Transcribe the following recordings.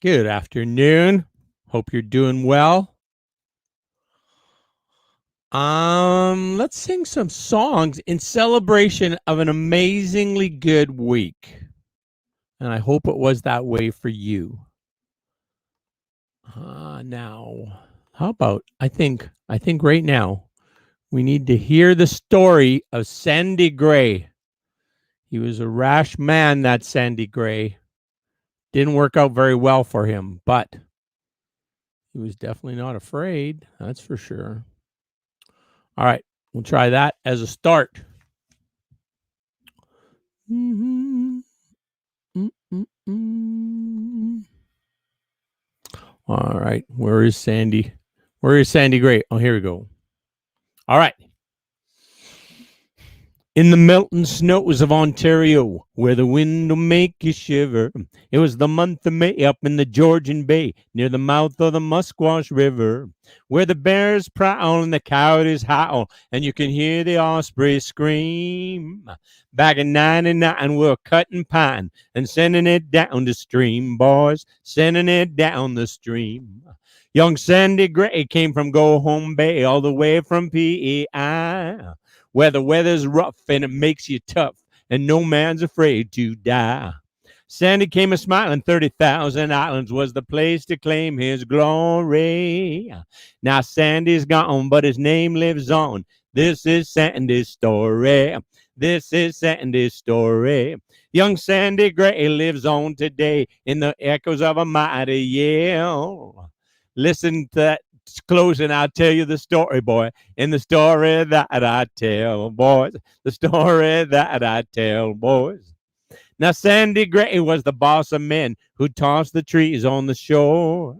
Good afternoon. Hope you're doing well. Let's sing some songs in celebration of an amazingly good week. And I hope it was that way for you. Now, how about I think right now we need to hear the story of Sandy Gray. He was a rash man, that Sandy Gray. Didn't work out very well for him, but he was definitely not afraid. That's for sure. All right, we'll try that as a start. Mm-hmm. Mm-mm-mm. All right, where is Sandy? Where is Sandy Gray? Oh, here we go. All right. In the melting snows of Ontario, where the wind will make you shiver, it was the month of May up in the Georgian Bay, near the mouth of the Musquash River, where the bears prowl and the coyotes howl, and you can hear the ospreys scream. Back in '99, we were cutting pine and sending it down the stream, boys, sending it down the stream. Young Sandy Gray came from Go Home Bay, all the way from PEI, where the weather's rough and it makes you tough, and no man's afraid to die. Sandy came a smiling, 30,000 Islands was the place to claim his glory. Now Sandy's gone, but his name lives on. This is Sandy's story. This is Sandy's story. Young Sandy Gray lives on today in the echoes of a mighty yell. Listen to that close and I'll tell you the story, boy. In the story that I tell, boys. The story that I tell, boys. Now, Sandy Gray was the boss of men who tossed the trees on the shore.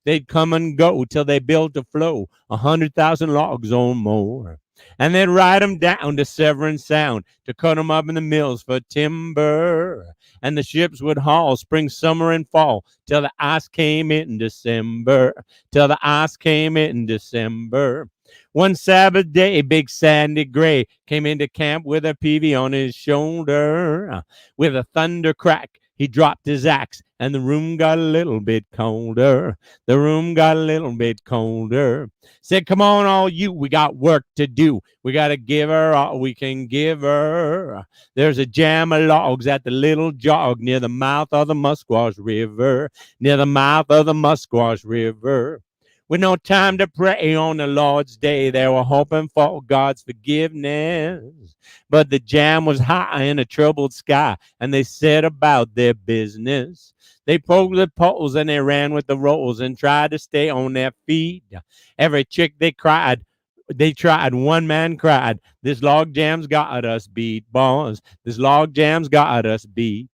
They'd come and go till they built a flow, 100,000 logs or more. And they'd ride 'em down to Severn Sound to cut 'em up in the mills for timber. And the ships would haul spring, summer, and fall till the ice came in December. Till the ice came in December. One Sabbath day, big Sandy Gray came into camp with a peavy on his shoulder. With a thunder crack, he dropped his axe, and the room got a little bit colder. The room got a little bit colder. Said, come on, all you, we got work to do. We got to give her all we can give her. There's a jam of logs at the little jog near the mouth of the Musquash River. Near the mouth of the Musquash River. With no time to pray on the Lord's day, they were hoping for God's forgiveness. But the jam was high in a troubled sky, and they set about their business. They poked the poles and they ran with the rolls and tried to stay on their feet. Every chick they tried, one man cried, this log jam's got us beat, boys. This log jam's got us beat.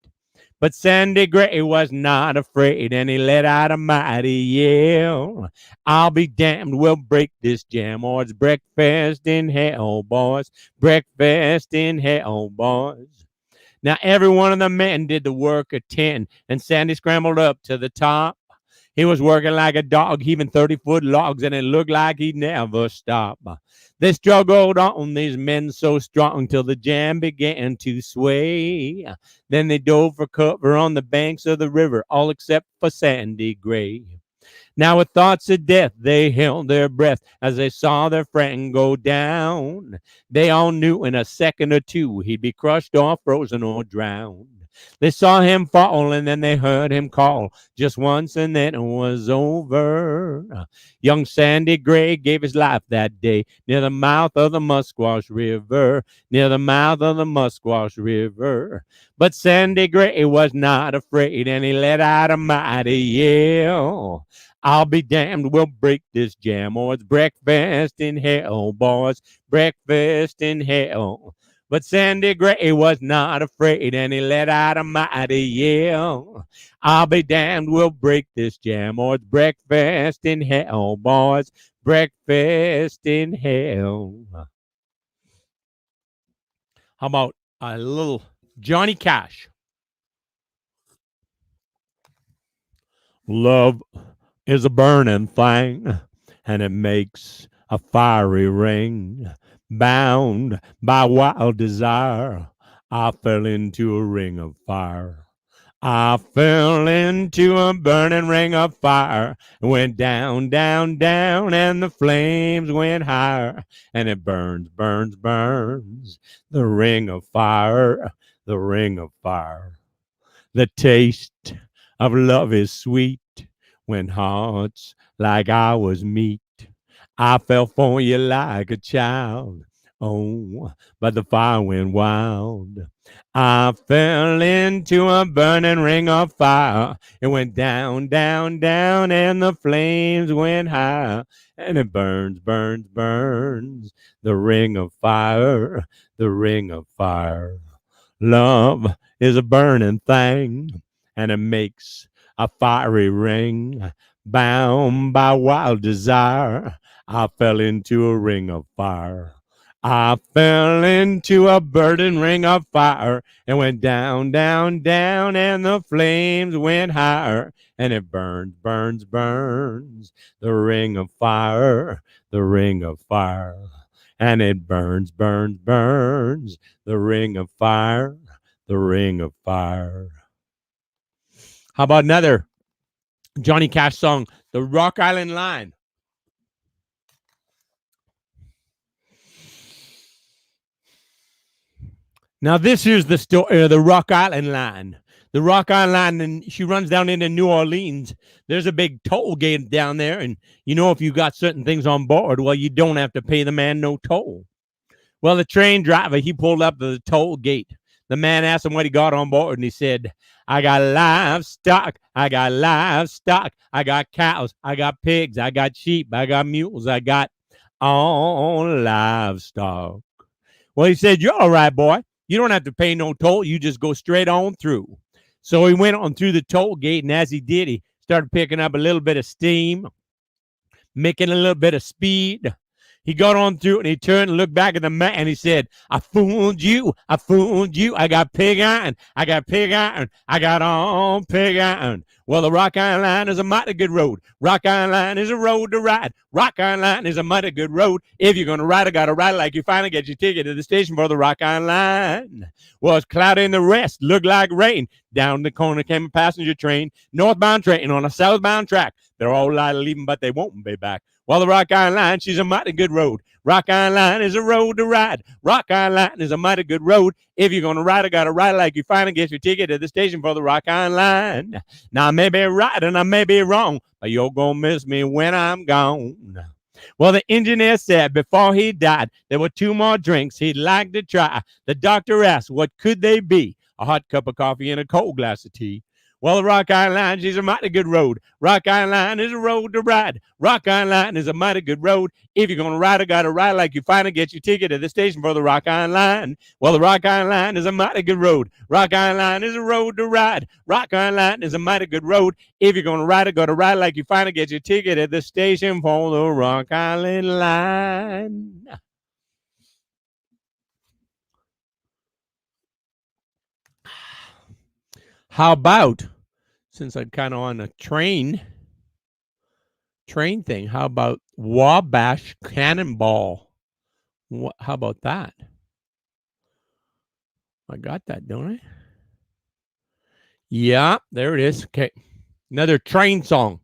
But Sandy Gray was not afraid, and he let out a mighty yell. I'll be damned, we'll break this jam, or it's breakfast in hell, boys. Breakfast in hell, boys. Now every one of the men did the work of 10, and Sandy scrambled up to the top. He was working like a dog, heaving 30-foot logs, and it looked like he'd never stop. They struggled on, these men so strong, till the jam began to sway. Then they dove for cover on the banks of the river, all except for Sandy Gray. Now with thoughts of death, they held their breath as they saw their friend go down. They all knew in a second or two he'd be crushed or frozen or drowned. They saw him fall and then they heard him call just once and then it was over. Young Sandy Gray gave his life that day near the mouth of the Musquash River. Near the mouth of the Musquash River. But Sandy Gray was not afraid and he let out a mighty yell. I'll be damned, we'll break this jam, or it's breakfast in hell, boys. Breakfast in hell. But Sandy Gray was not afraid, and he let out a mighty yell. I'll be damned, we'll break this jam, or it's breakfast in hell, boys. Breakfast in hell. How about a little Johnny Cash? Love is a burning thing, and it makes a fiery ring. Bound by wild desire, I fell into a ring of fire. I fell into a burning ring of fire, went down, down, down, and the flames went higher, and it burns, burns, burns, the ring of fire, the ring of fire. The taste of love is sweet when hearts like ours meet. I fell for you like a child. Oh, but the fire went wild. I fell into a burning ring of fire. It went down, down, down, and the flames went high. And it burns, burns, burns. The ring of fire, the ring of fire. Love is a burning thing, and it makes a fiery ring. Bound by wild desire, I fell into a ring of fire. I fell into a burning ring of fire and went down, down, down, and the flames went higher. And it burns, burns, burns, the ring of fire, the ring of fire. And it burns, burns, burns, the ring of fire, the ring of fire. How about another Johnny Cash song, The Rock Island Line? Now, this is the story, the Rock Island Line. The Rock Island Line, and she runs down into New Orleans. There's a big toll gate down there, and you know if you got certain things on board, well, you don't have to pay the man no toll. Well, the train driver, he pulled up to the toll gate. The man asked him what he got on board, and he said, I got livestock, I got livestock, I got cows, I got pigs, I got sheep, I got mules, I got all livestock. Well, he said, you're all right, boy. You don't have to pay no toll. You just go straight on through. So he went on through the toll gate, and as he did, he started picking up a little bit of steam, making a little bit of speed. He got on through and he turned and looked back at the man and he said, I fooled you. I fooled you. I got pig iron. I got pig iron. I got all pig iron. Well, the Rock Island Line is a mighty good road. Rock Island Line is a road to ride. Rock Island Line is a mighty good road. If you're going to ride, I got to ride like you finally get your ticket to the station for the Rock Island Line. Well, it's cloudy in the west. Looked like rain. Down the corner came a passenger train. Northbound train on a southbound track. They're all leaving, but they won't be back. Well, the Rock Island Line, she's a mighty good road. Rock Island Line is a road to ride. Rock Island Line is a mighty good road. If you're going to ride, I got to ride like you finally get your ticket at the station for the Rock Island Line. Now, I may be right and I may be wrong, but you're going to miss me when I'm gone. Well, the engineer said before he died, there were 2 more drinks he'd like to try. The doctor asked, what could they be? A hot cup of coffee and a cold glass of tea. Well, the Rock Island Line, she's a mighty good road. Rock Island Line is a road to ride. Rock Island Line is a mighty good road. If you're going to ride, I got to ride like you finally get your ticket at the station for the Rock Island Line. Well, the Rock Island Line is a mighty good road. Rock Island Line is a road to ride. Rock Island Line is a mighty good road. If you're going to ride, I got to ride like you finally get your ticket at the station for the Rock Island Line. How about, since I'm kind of on a train thing, how about Wabash Cannonball? How about that? I got that, don't I? Yeah, there it is. Okay. Another train song.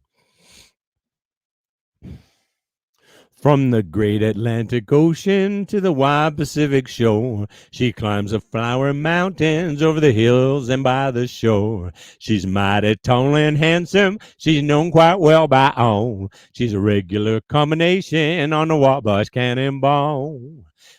From the great Atlantic Ocean to the wide Pacific shore, she climbs the flower mountains over the hills and by the shore. She's mighty tall and handsome, she's known quite well by all. She's a regular combination on the Wabash Cannonball.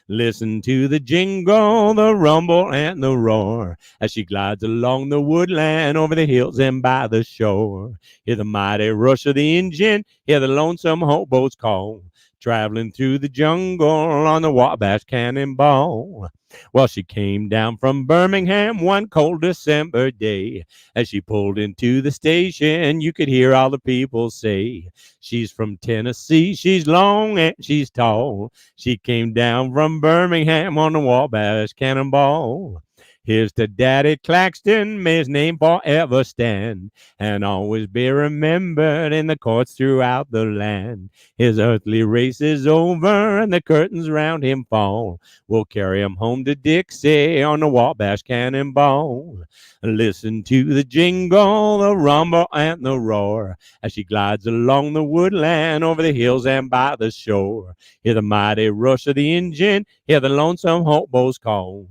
Listen to the jingle, the rumble, and the roar as she glides along the woodland over the hills and by the shore. Hear the mighty rush of the engine, hear the lonesome hobo's call, traveling through the jungle on the Wabash Cannonball. Well, she came down from Birmingham one cold December day. As she pulled into the station, you could hear all the people say, she's from Tennessee, she's long and she's tall. She came down from Birmingham on the Wabash Cannonball. Here's to Daddy Claxton, may his name forever stand, and always be remembered in the courts throughout the land. His earthly race is over, and the curtains round him fall. We'll carry him home to Dixie on the Wabash Cannonball. Listen to the jingle, the rumble, and the roar as she glides along the woodland over the hills and by the shore. Hear the mighty rush of the engine, hear the lonesome hobo's call.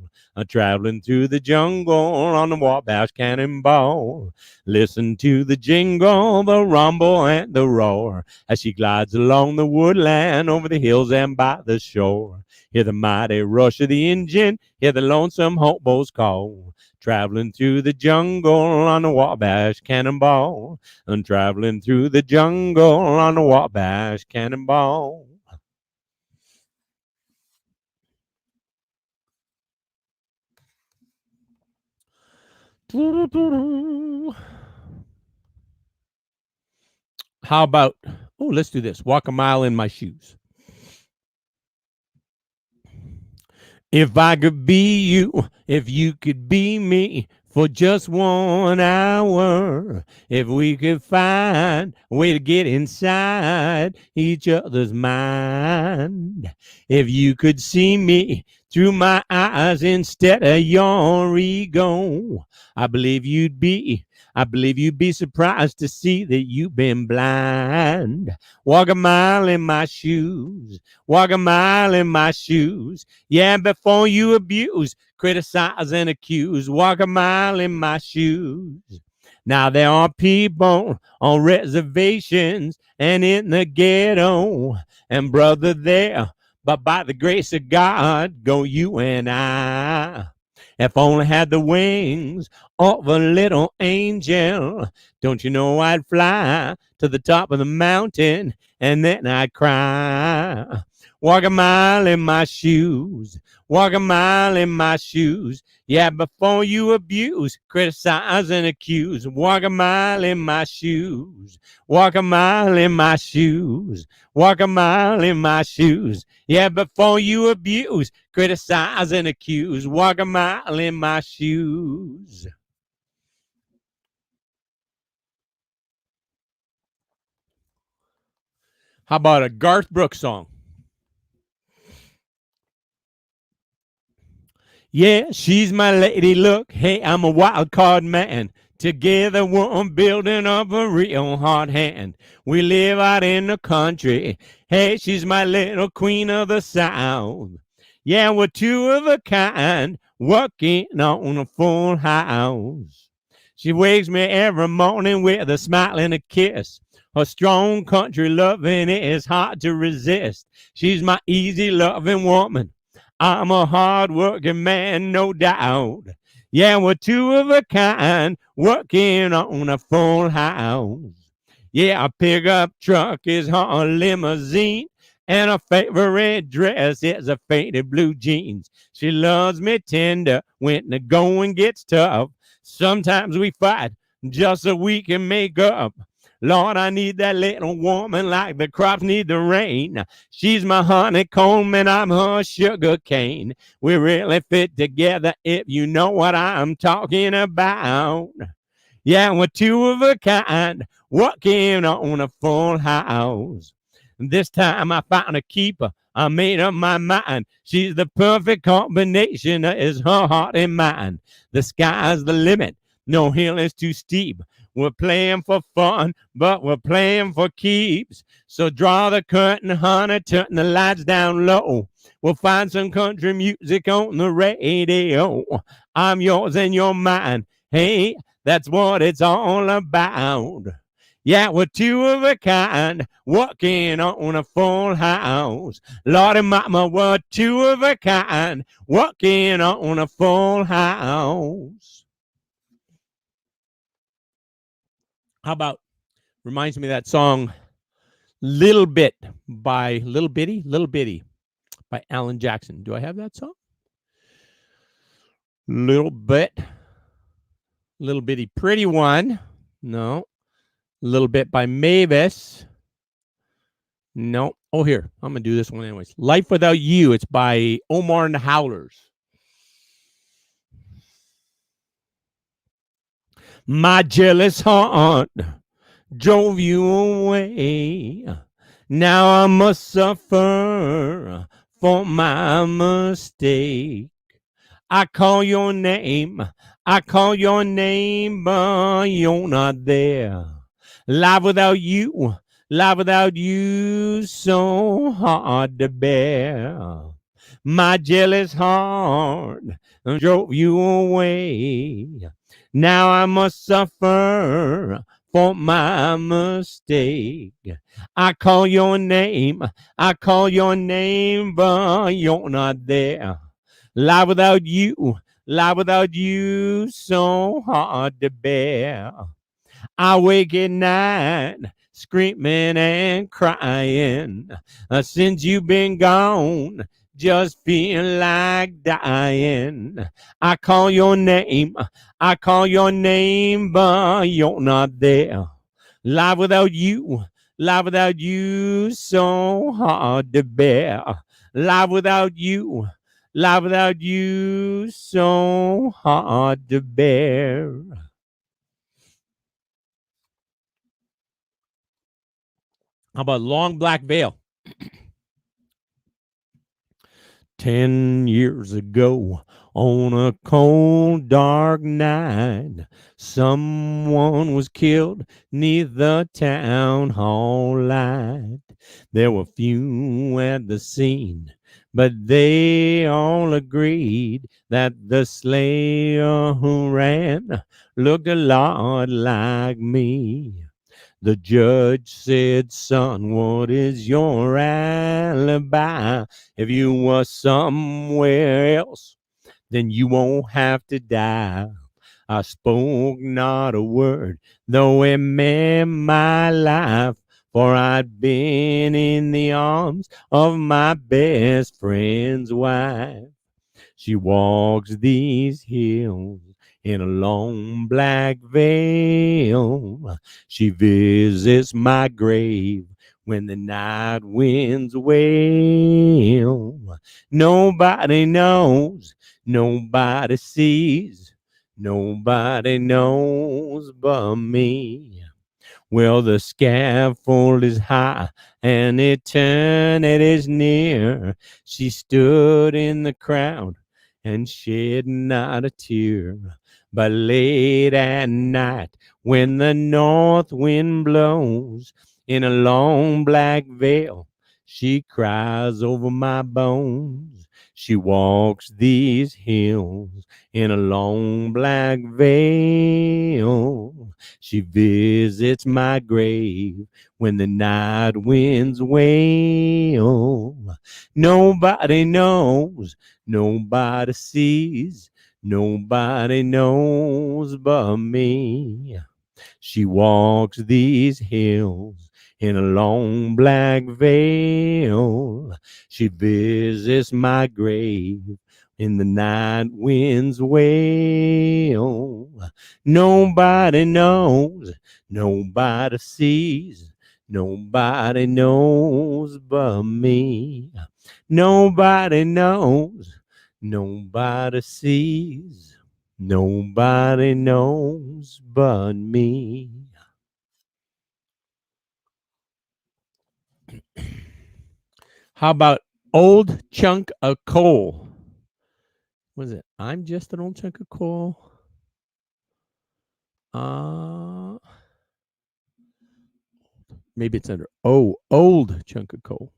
Traveling through the jungle on the Wabash Cannonball. Listen to the jingle, the rumble, and the roar as she glides along the woodland over the hills and by the shore. Hear the mighty rush of the engine, hear the lonesome hobo's call. Traveling through the jungle on the Wabash Cannonball. And traveling through the jungle on the Wabash Cannonball. How about, let's do this. Walk a mile in my shoes. If I could be you, if you could be me for just 1 hour, if we could find a way to get inside each other's mind, if you could see me through my eyes instead of your ego, I believe you'd be surprised to see that you've been blind. Walk a mile in my shoes. Walk a mile in my shoes. Yeah, before you abuse, criticize, and accuse. Walk a mile in my shoes. Now there are people on reservations and in the ghetto, and brother there, but by the grace of God, go you and I. If only had the wings of a little angel, don't you know I'd fly to the top of the mountain and then I'd cry. Walk a mile in my shoes. Walk a mile in my shoes. Yeah, before you abuse, criticize, and accuse. Walk a mile in my shoes. Walk a mile in my shoes. Walk a mile in my shoes. Yeah, before you abuse, criticize, and accuse. Walk a mile in my shoes. How about a Garth Brooks song? Yeah, she's my lady. Look, hey, I'm a wild card man. Together we're building up a real hard hand. We live out in the country. Hey, she's my little queen of the South. Yeah, we're two of a kind, working on a full house. She wakes me every morning with a smile and a kiss. Her strong country loving is hard to resist. She's my easy loving woman. I'm a hard-working man, no doubt. Yeah, we're two of a kind, working on a full house. Yeah, a pickup truck is her limousine, and her favorite dress is a faded blue jeans. She loves me tender when the going gets tough. Sometimes we fight just so we can make up. Lord, I need that little woman like the crops need the rain. She's my honeycomb and I'm her sugar cane. We really fit together if you know what I'm talking about. Yeah, we're two of a kind, working on a full house. This time I found a keeper. I made up my mind. She's the perfect combination is her heart and mine. The sky's the limit. No hill is too steep. We're playing for fun, but we're playing for keeps. So draw the curtain, honey, turn the lights down low. We'll find some country music on the radio. I'm yours and you're mine. Hey, that's what it's all about. Yeah, we're two of a kind, working on a full house. Lordy mama, we're two of a kind, working on a full house. How about, reminds me of that song, Little Bit by Little Bitty by Allan Jackson. Do I have that song? Little Bit. Little Bitty Pretty One. No. Little Bit by Mavis. No. Oh, here. I'm going to do this one anyways. Life Without You. It's by Omar and the Howlers. My jealous heart drove you away. Now I must suffer for my mistake. I call your name, I call your name, but you're not there. Life without you, so hard to bear. My jealous heart drove you away. Now I must suffer for my mistake. I call your name, but you're not there. Life without you, so hard to bear. I wake at night screaming and crying. Since you've been gone, just feel like dying. I call your name, but you're not there. Life without you, so hard to bear. Life without you, so hard to bear. How about Long Black Veil? 10 years ago, on a cold, dark night, someone was killed neath the town hall light. There were few at the scene, but they all agreed that the slayer who ran looked a lot like me. The judge said, son, what is your alibi? If you were somewhere else, then you won't have to die. I spoke not a word, though it meant my life, for I'd been in the arms of my best friend's wife. She walks these hills in a long black veil. She visits my grave when the night winds wail. Nobody knows, nobody sees, nobody knows but me. Well, the scaffold is high and eternity's near. She stood in the crowd and shed not a tear. But late at night, when the north wind blows in a long black veil, she cries over my bones. She walks these hills in a long black veil. She visits my grave when the night winds wail. Nobody knows, nobody sees, nobody knows but me. She walks these hills in a long black veil. She visits my grave in the night winds wail. Nobody knows, nobody sees, nobody knows but me. Nobody knows, nobody sees, nobody knows but me. How about Old Chunk of Coal? Was it I'm Just an Old Chunk of Coal? Maybe it's under Old Chunk of Coal.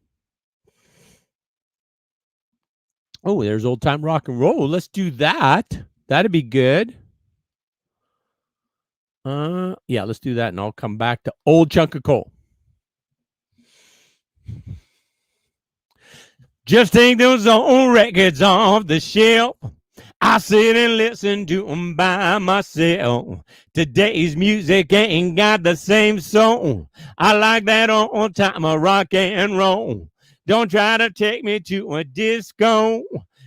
Oh, there's old time rock and roll. Let's do that. That'd be good. Yeah, let's do that, and I'll come back to Old Chunk of Coal. Just take those old records off the shelf. I sit and listen to them by myself. Today's music ain't got the same soul. I like that old time of rock and roll. Don't try to take me to a disco.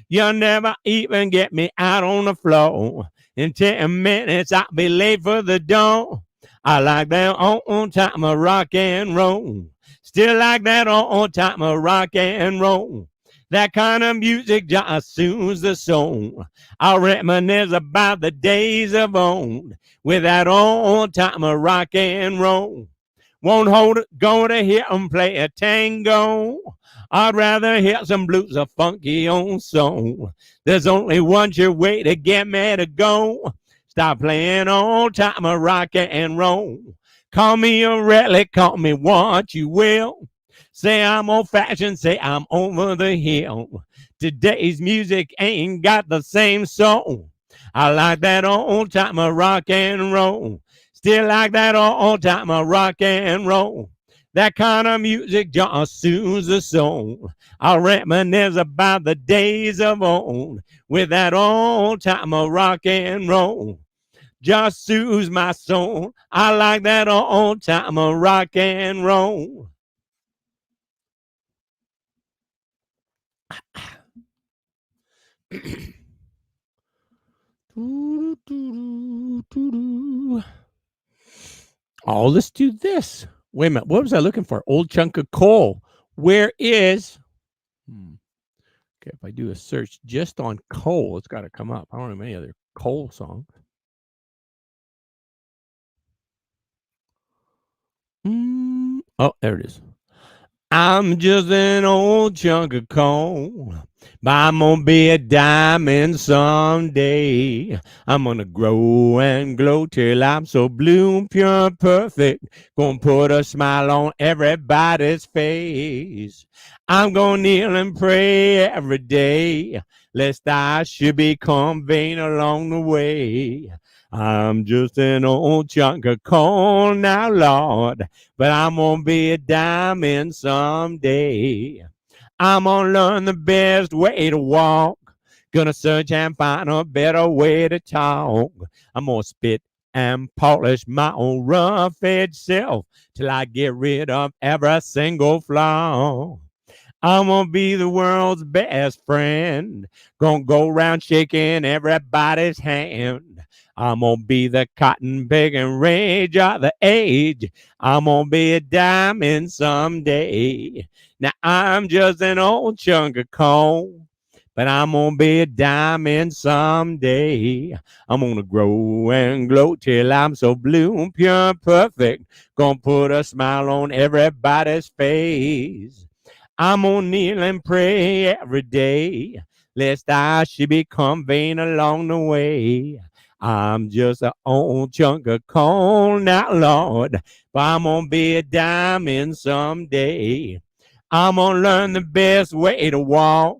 You'll never even get me out on the floor. In 10 minutes, I'll be late for the door. I like that old time of rock and roll. Still like that old time of rock and roll. That kind of music just soothes the soul. I'll reminisce about the days of old with that old time of rock and roll. Won't hold it, go to hear 'em play a tango. I'd rather hear some blues or funky old soul. There's only one sure way to get me to go. Stop playing old time of rock and roll. Call me a relic, call me what you will. Say I'm old fashioned, say I'm over the hill. Today's music ain't got the same soul. I like that old time of rock and roll. Still like that old time of rock and roll. That kind of music just soothes the soul. I'll reminisce about the days of old with that old time of rock and roll. Just soothes my soul. I like that old time of rock and roll. Oh, let's do this. Wait a minute. What was I looking for? Old chunk of coal. Where is? Okay, if I do a search just on coal, it's got to come up. I don't have any other coal songs. Oh, there it is. I'm just an old chunk of coal, but I'm gonna be a diamond someday. I'm gonna grow and glow till I'm so blue, pure, perfect. Gonna put a smile on everybody's face. I'm gonna kneel and pray every day, lest I should become vain along the way. I'm just an old chunk of coal now, Lord, but I'm gonna be a diamond someday. I'm gonna learn the best way to walk. Gonna search and find a better way to talk. I'm gonna spit and polish my old rough edged self till I get rid of every single flaw. I'm gonna be the world's best friend. Gonna go around shaking everybody's hand. I'm gonna be the cotton picking rage of the age. I'm gonna be a diamond someday. Now I'm just an old chunk of coal, but I'm gonna be a diamond someday. I'm gonna grow and glow till I'm so blue, pure, perfect. Gonna put a smile on everybody's face. I'm gonna kneel and pray every day, lest I should become vain along the way. I'm just an old chunk of coal now, Lord, but I'm gonna be a diamond someday. I'm gonna learn the best way to walk.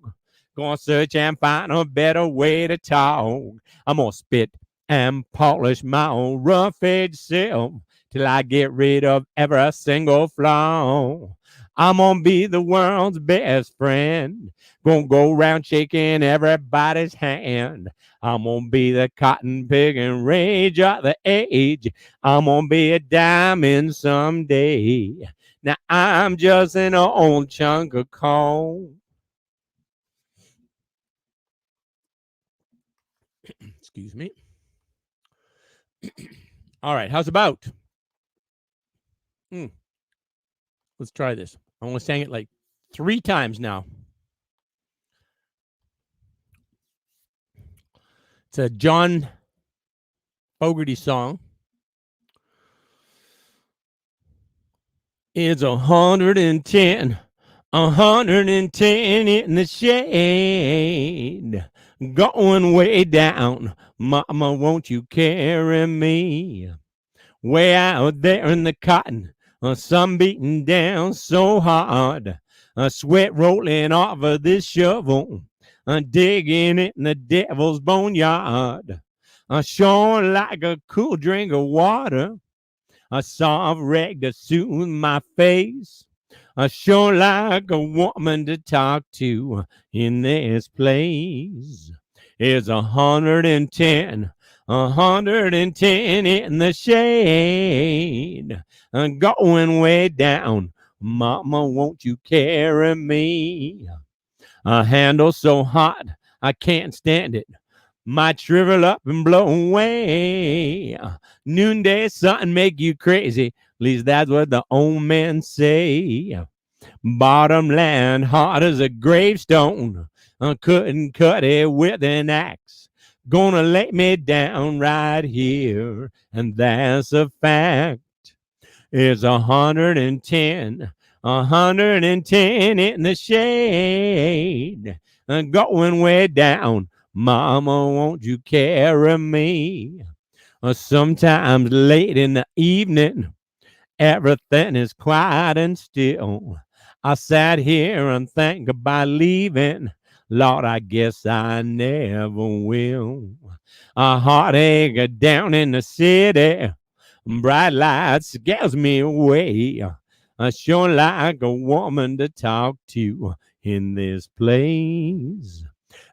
Gonna search and find a better way to talk. I'm gonna spit and polish my old rough edged self till I get rid of every single flaw. I'm gonna be the world's best friend. Gonna go around shaking everybody's hand. I'm gonna be the cotton picking rage of the age. I'm gonna be a diamond someday. Now I'm just an old chunk of coal. Excuse me. All right, how's about? Let's try this. I want to sing it like 3 times now. It's a John Fogerty song. It's 110, 110 in the shade. Going way down, mama, won't you carry me? Way out there in the cotton, sun beating down so hard, sweat rolling off of this shovel, digging in the devil's boneyard. Sure like a cool drink of water, a soft rag to soothe my face. Sure like a woman to talk to in this place. It's 110, 110 in the shade. Going way down, mama, won't you carry me? A handle so hot, I can't stand it. Might shrivel up and blow away. Noonday sun make you crazy. At least that's what the old men say. Bottom land hard as a gravestone. I couldn't cut it with an axe. Gonna lay me down right here, and that's a fact. It's 110, 110 in the shade. Going way down. Mama, won't you carry me? Sometimes late in the evening, everything is quiet and still. I sat here and think about leaving. Lord, I guess I never will. A heartache down in the city. Bright lights scares me away. I sure like a woman to talk to in this place.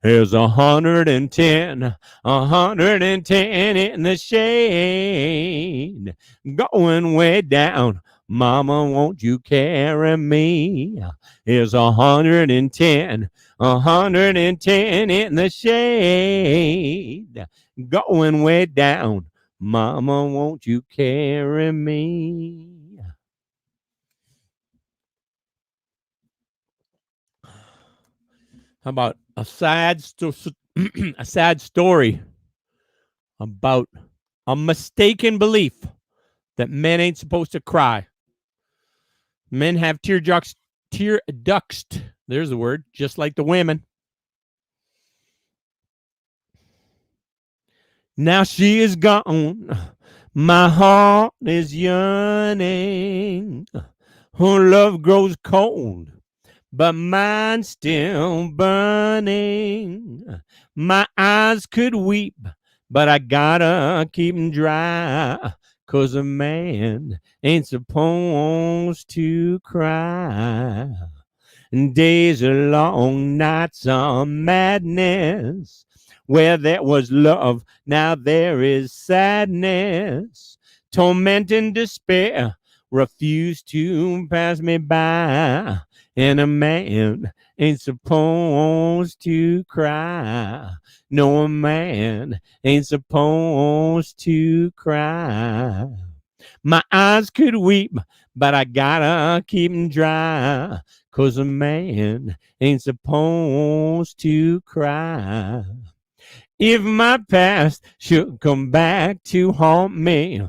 There's 110, 110 in the shade. Going way down. Mama, won't you carry me? There's 110, 110 in the shade. Going way down. Mama, won't you carry me? How about a a sad story about a mistaken belief that men ain't supposed to cry. Men have tear ducts. There's the word, just like the women. Now she is gone. My heart is yearning. Her love grows cold, but mine's still burning. My eyes could weep, but I gotta keep 'em dry. 'Cause a man ain't supposed to cry. And days are long, nights are madness. Where there was love, now there is sadness. Torment and despair refuse to pass me by. And a man ain't supposed to cry. No, a man ain't supposed to cry. My eyes could weep, but I gotta keep 'em dry. 'Cause a man ain't supposed to cry. If my past should come back to haunt me,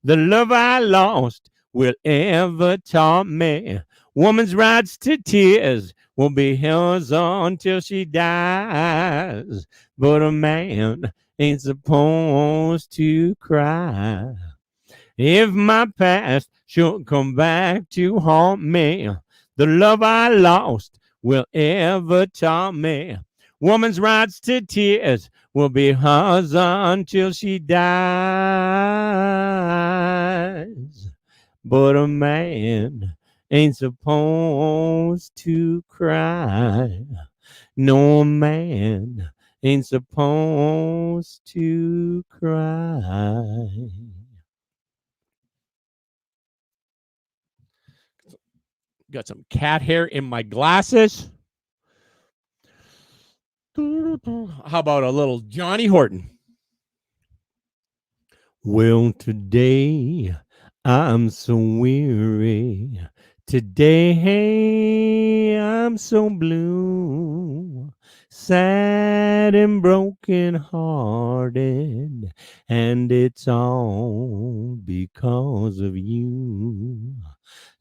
the love I lost will ever taunt me. Woman's rights to tears will be hers until she dies. But a man ain't supposed to cry. If my past should come back to haunt me, the love I lost will ever taunt me. Woman's rights to tears will be hers until she dies. But a man ain't supposed to cry. No, man ain't supposed to cry. Got some cat hair in my glasses. How about a little Johnny Horton? Well, today I'm so weary. Today, hey, I'm so blue, sad and broken hearted, and it's all because of you.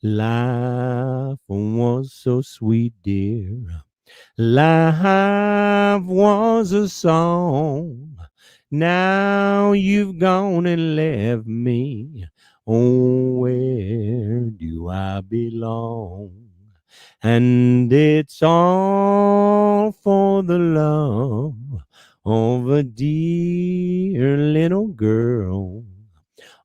Life was so sweet, dear. Life was a song. Now you've gone and left me. Oh, where do I belong? And it's all for the love of a dear little girl.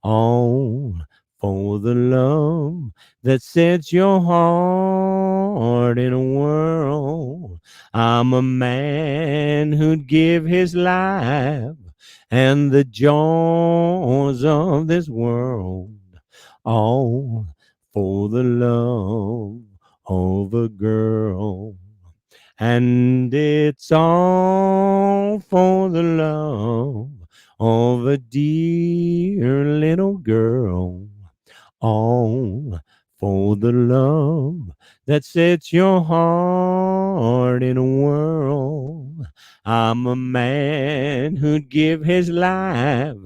All for the love that sets your heart in a whirl. I'm a man who'd give his life and the joys of this world, all for the love of a girl. And it's all for the love of a dear little girl. All for the love that sets your heart in a whirl. I'm a man who'd give his life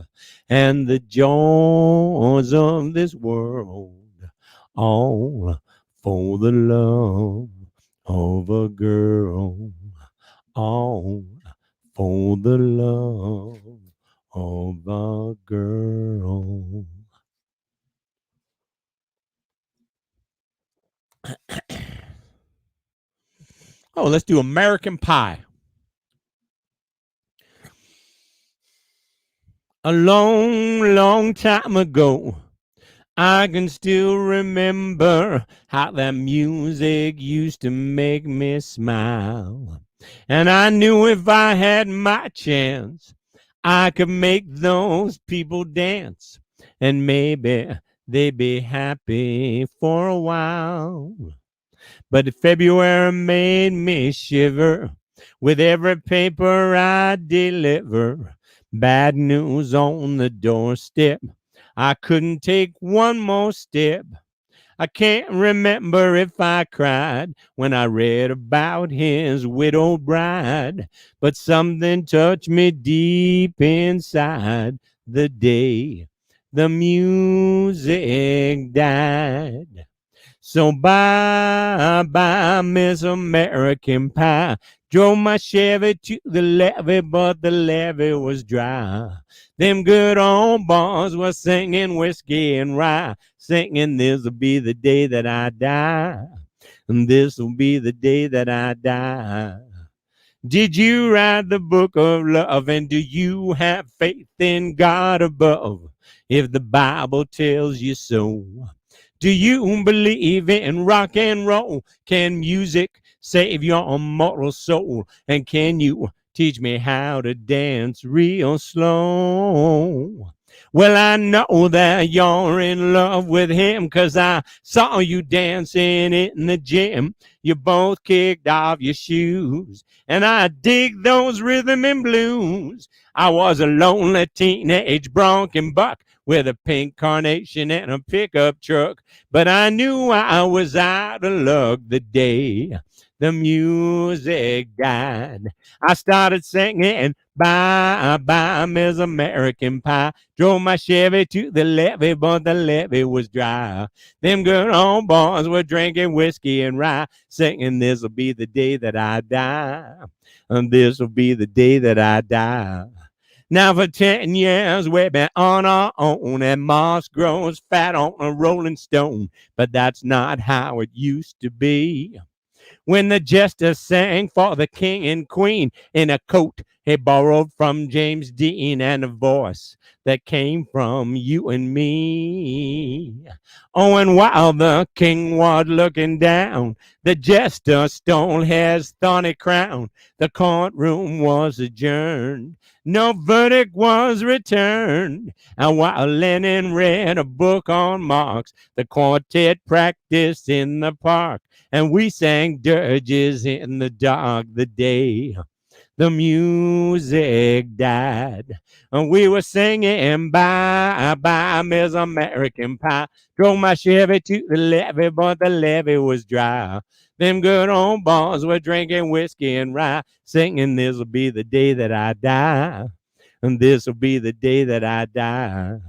and the joys of this world, all for the love of a girl, all for the love of a girl. Oh, let's do American Pie. A long, long time ago, I can still remember how that music used to make me smile. And I knew if I had my chance, I could make those people dance. And maybe they'd be happy for a while. But February made me shiver with every paper I deliver. Bad news on the doorstep. I couldn't take one more step. I can't remember if I cried when I read about his widowed bride, but something touched me deep inside the day the music died. So bye bye, Miss American Pie. Drove my Chevy to the levee, but the levee was dry. Them good old boys were singing whiskey and rye, singing this'll be the day that I die, and this'll be the day that I die. Did you write the book of love, and do you have faith in God above? If the Bible tells you so, do you believe in rock and roll? Can music save your immortal soul? And can you teach me how to dance real slow? Well, I know that you're in love with him, 'cause I saw you dancing in the gym. You both kicked off your shoes, and I dig those rhythm and blues. I was a lonely teenage bronc buck with a pink carnation and a pickup truck, but I knew I was out of luck the day the music died. I started singing bye bye, Miss American Pie. Drove my Chevy to the levee, but the levee was dry. Them good old boys were drinking whiskey and rye, singing this'll be the day that I die, and this'll be the day that I die. Now for 10 years we've been on our own, and moss grows fat on a rolling stone. But that's not how it used to be. When the jester sang for the king and queen in a coat he borrowed from James Dean, and a voice that came from you and me. Oh, and while the king was looking down, the jester stole his thorny crown. The courtroom was adjourned. No verdict was returned. And while Lenin read a book on Marx, the quartet practiced in the park, and we sang dirges in the dark the day the music died. And we were singing bye bye, Miss American Pie. Drove my Chevy to the levee, but the levee was dry. Them good old boys were drinking whiskey and rye, singing this'll be the day that I die, and this'll be the day that I die.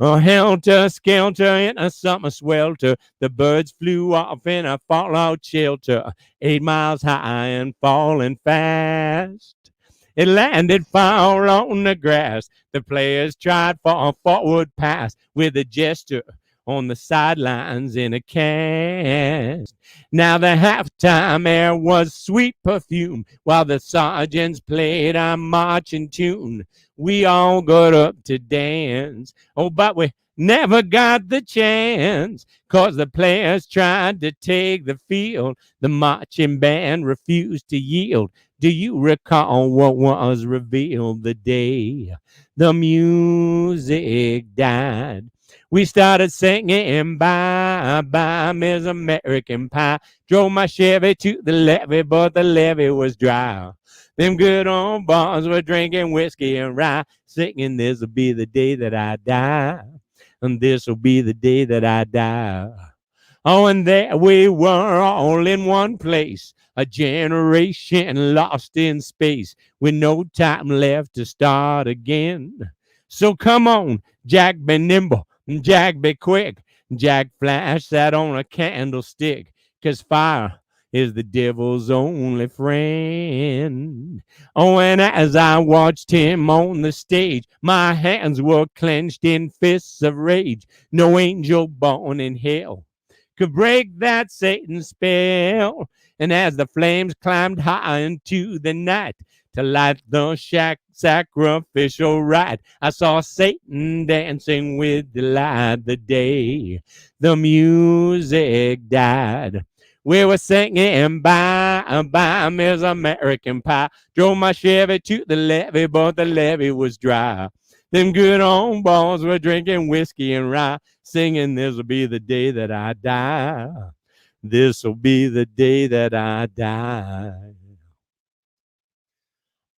Oh, helter skelter in a summer swelter, the birds flew off in a fallout shelter, 8 miles high and falling fast. It landed foul on the grass. The players tried for a forward pass with a gesture on the sidelines in a cast. Now the halftime air was sweet perfume while the sergeants played our marching tune. We all got up to dance. Oh, but we never got the chance, 'cause the players tried to take the field. The marching band refused to yield. Do you recall what was revealed the day the music died? We started singing bye bye, Miss American Pie. Drove my Chevy to the levee, but the levee was dry. Them good old boys were drinking whiskey and rye, singing this'll be the day that I die, and this'll be the day that I die. Oh, and there we were all in one place, a generation lost in space with no time left to start again. So come on, Jack, be nimble, Jack, be quick, Jack, flash that on a candlestick, 'cause fire is the devil's only friend. Oh, and as I watched him on the stage, my hands were clenched in fists of rage. No angel born in hell could break that Satan spell. And as the flames climbed high into the night to light the sacrificial rite, I saw Satan dancing with delight the day the music died. We were singing bye, Miss American Pie. Drove my Chevy to the levee, but the levee was dry. Them good old boys were drinking whiskey and rye, singing, this'll be the day that I die. This'll be the day that I die.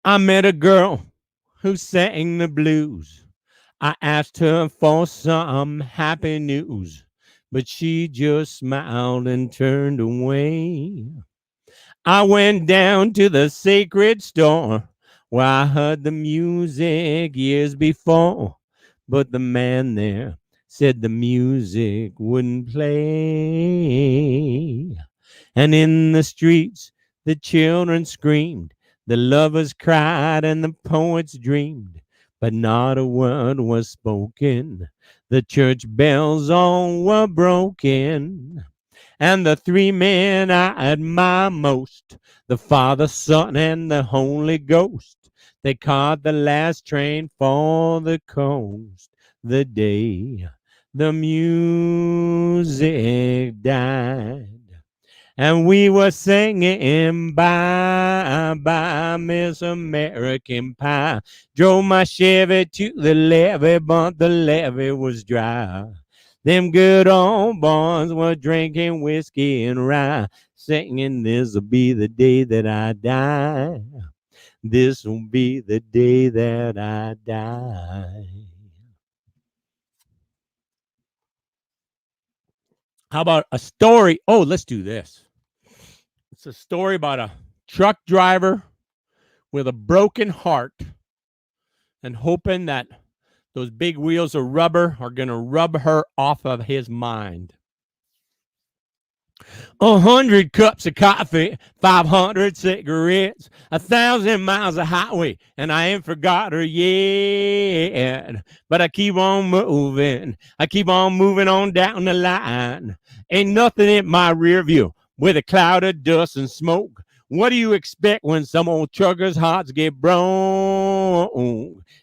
I met a girl who sang the blues. I asked her for some happy news, but she just smiled and turned away. I went down to the sacred store where I heard the music years before, but the man there said the music wouldn't play. And in the streets, the children screamed, the lovers cried, and the poets dreamed, but not a word was spoken. The church bells all were broken. And the three men I admire most, the Father, Son, and the Holy Ghost, they caught the last train for the coast the day the music died. And we were singing bye, Miss American Pie. Drove my Chevy to the levee, but the levee was dry. Them good old boys were drinking whiskey and rye, singing, this'll be the day that I die. This'll be the day that I die. How about a story? Oh, let's do this. It's a story about a truck driver with a broken heart and hoping that those big wheels of rubber are going to rub her off of his mind. 100 cups of coffee, 500 cigarettes, 1,000 miles of highway, and I ain't forgot her yet. But I keep on moving. I keep on moving on down the line. Ain't nothing in my rear view with a cloud of dust and smoke. What do you expect when some old trucker's hearts get broke?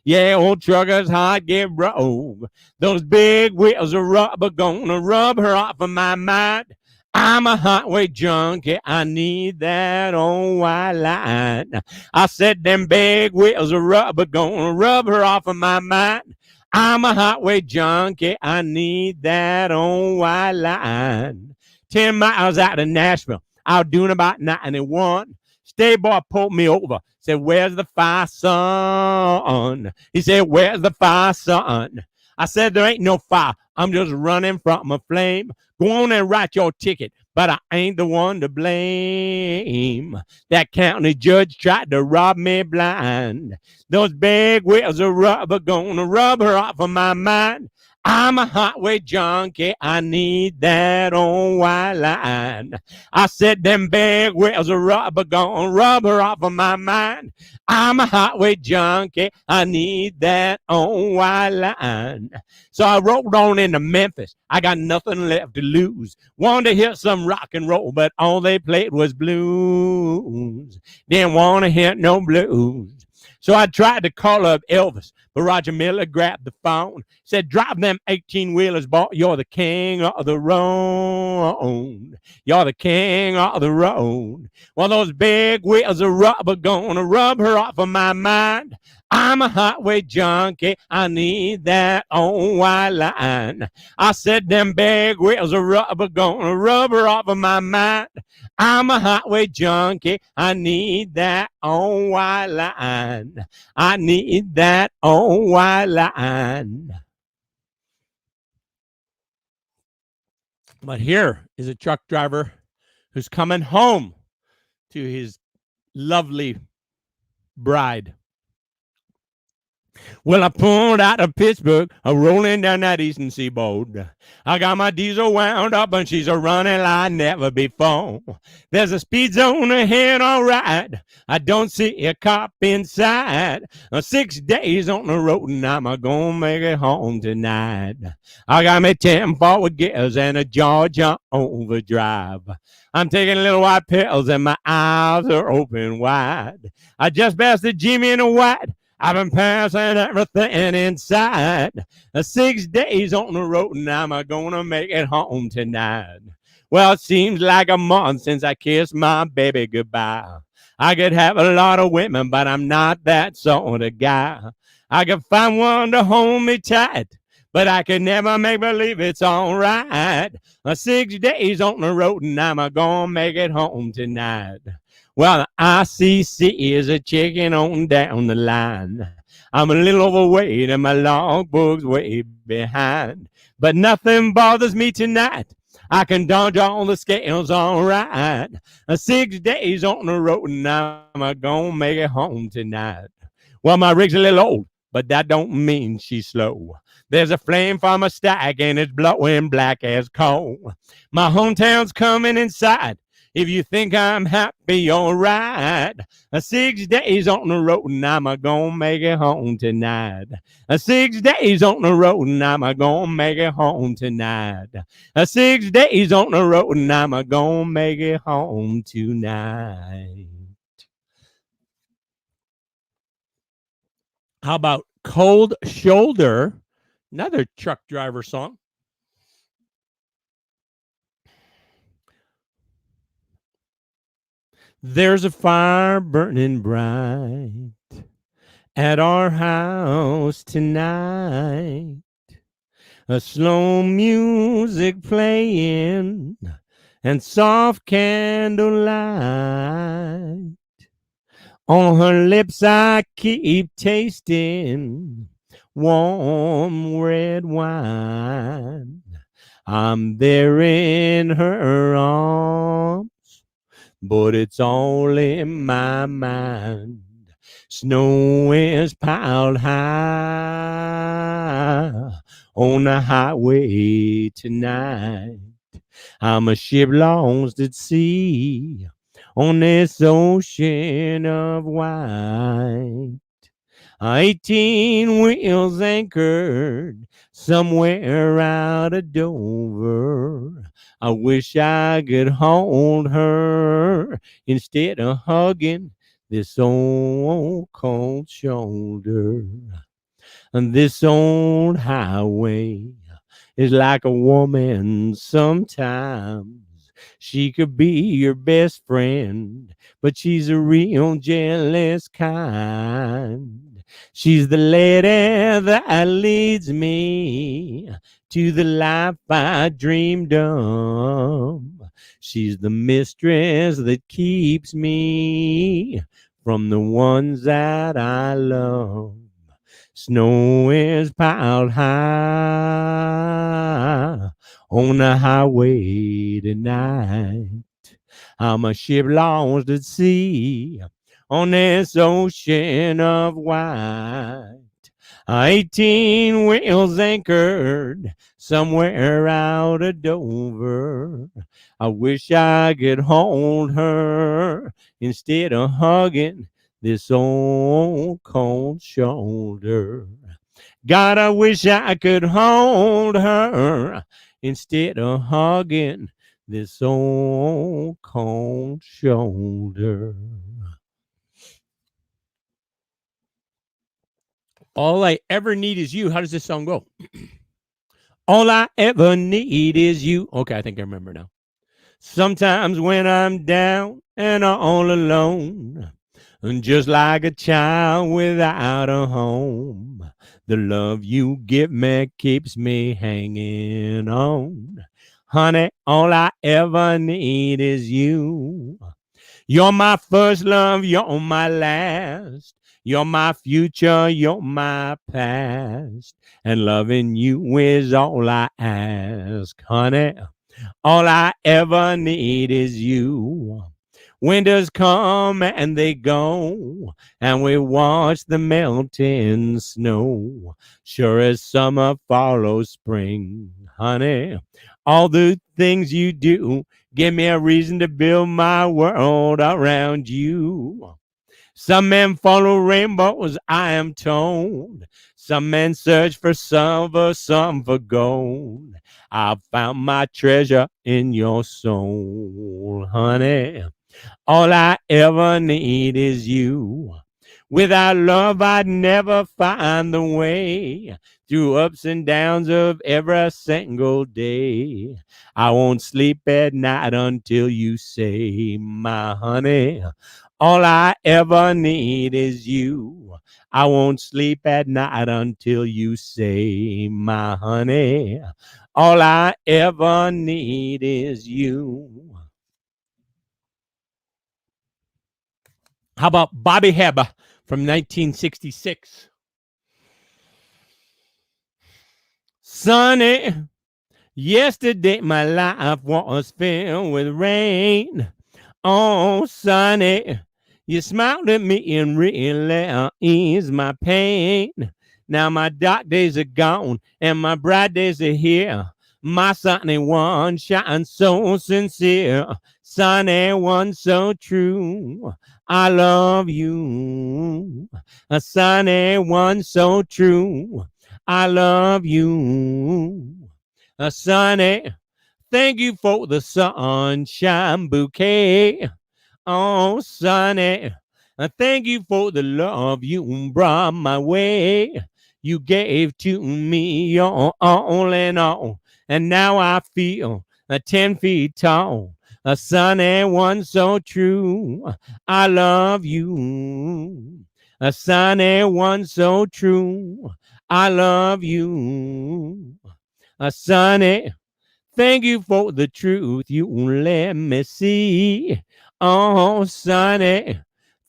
Yeah, old trucker's heart get broke. Those big wheels of rubber gonna rub her off of my mind. I'm a highway junkie. I need that old white line. I said them big wheels of rubber gonna rub her off of my mind. I'm a highway junkie. I need that old white line. 10 miles out of Nashville, I was doing about 91. State boy pulled me over. Said, where's the fire, son? He said, where's the fire, son? I said, there ain't no fire. I'm just running from a flame. Go on and write your ticket, but I ain't the one to blame. That county judge tried to rob me blind. Those big wheels of rubber gonna rub her off of my mind. I'm a highway junkie. I need that old white line. I said them big wheels of rubber gonna rub her off of my mind. I'm a highway junkie. I need that old white line. So I rolled on into Memphis. I got nothing left to lose. Wanted to hear some rock and roll, but all they played was blues. Didn't want to hear no blues. So I tried to call up Elvis, but Roger Miller grabbed the phone, said, drive them 18-wheelers, boy. You're the king of the road. You're the king of the road. Well, those big wheels of rubber gonna rub her off of my mind. I'm a highway junkie. I need that old white line. I said them big wheels of rubber gonna rub her off of my mind. I'm a highway junkie. I need that old white line. I need that old white line. But here is a truck driver who's coming home to his lovely bride. Well, I pulled out of Pittsburgh, rolling down that eastern seaboard. I got my diesel wound up and she's a running like never before. There's a speed zone ahead, all right. I don't see a cop inside. 6 days on the road and I'm gonna make it home tonight. I got me 10 forward gears and a Georgia overdrive. I'm taking little white pills and my eyes are open wide. I just passed the Jimmy in a white. I've been passing everything inside. 6 days on the road and I'm gonna make it home tonight. Well, it seems like a month since I kissed my baby goodbye. I could have a lot of women, but I'm not that sort of guy. I could find one to hold me tight, but I could never make believe it's all right. 6 days on the road and I'm gonna make it home tonight. Well, the ICC is a checking on down the line. I'm a little overweight and my logbook's way behind. But nothing bothers me tonight. I can dodge all the scales all right. 6 days on the road and I'm gonna make it home tonight. Well, my rig's a little old, but that don't mean she's slow. There's a flame from a stack and it's blowing black as coal. My hometown's coming inside. If you think I'm happy, you're right. 6 days on the road and I'm gonna make it home tonight. 6 days on the road and I'm gonna make it home tonight. 6 days on the road and I'm gonna make it home tonight. How about Cold Shoulder? Another truck driver song. There's a fire burning bright at our house tonight. A slow music playing and soft candlelight. On her lips I keep tasting warm red wine. I'm there in her arms, but it's all in my mind. Snow is piled high on the highway tonight. I'm a ship lost at sea on this ocean of white. 18 wheels anchored somewhere out of Dover. I wish I could hold her instead of hugging this old cold shoulder. And this old highway is like a woman sometimes. She could be your best friend, but she's a real jealous kind. She's the lady that leads me to the life I dreamed of. She's the mistress that keeps me from the ones that I love. Snow is piled high on the highway tonight. I'm a ship lost at sea on this ocean of white. 18 wheels anchored somewhere out of Dover. I wish I could hold her instead of hugging this old cold shoulder. God, I wish I could hold her instead of hugging this old cold shoulder. All I ever need is you. How does this song go? All I ever need is you. Okay, I think I remember now. Sometimes when I'm down and all alone, and just like a child without a home, the love you give me keeps me hanging on. Honey, all I ever need is you. You're my first love, you're my last. You're my future, you're my past. And loving you is all I ask, honey. All I ever need is you. Winters come and they go, and we watch the melting snow. Sure as summer follows spring, honey, all the things you do give me a reason to build my world around you. Some men follow rainbows, I am told. Some men search for silver, some for gold. I've found my treasure in your soul, honey. All I ever need is you. Without love, I'd never find the way through ups and downs of every single day. I won't sleep at night until you say, my honey, all I ever need is you. I won't sleep at night until you say, my honey, all I ever need is you. How about Bobby Hebb from 1966? Sunny, yesterday my life was filled with rain. Oh, Sonny, you smiled at me and really eased my pain. Now my dark days are gone and my bright days are here. My sunny one shines so sincere. Sunny one so true. I love you. A sunny one so true. I love you. A sunny, thank you for the sunshine bouquet. Oh, Sonny, thank you for the love you brought my way. You gave to me your all in all, and now I feel 10 feet tall. A sunny one so true. I love you. A sunny one so true. I love you. A sunny, thank you for the truth you let me see. Oh, Sonny,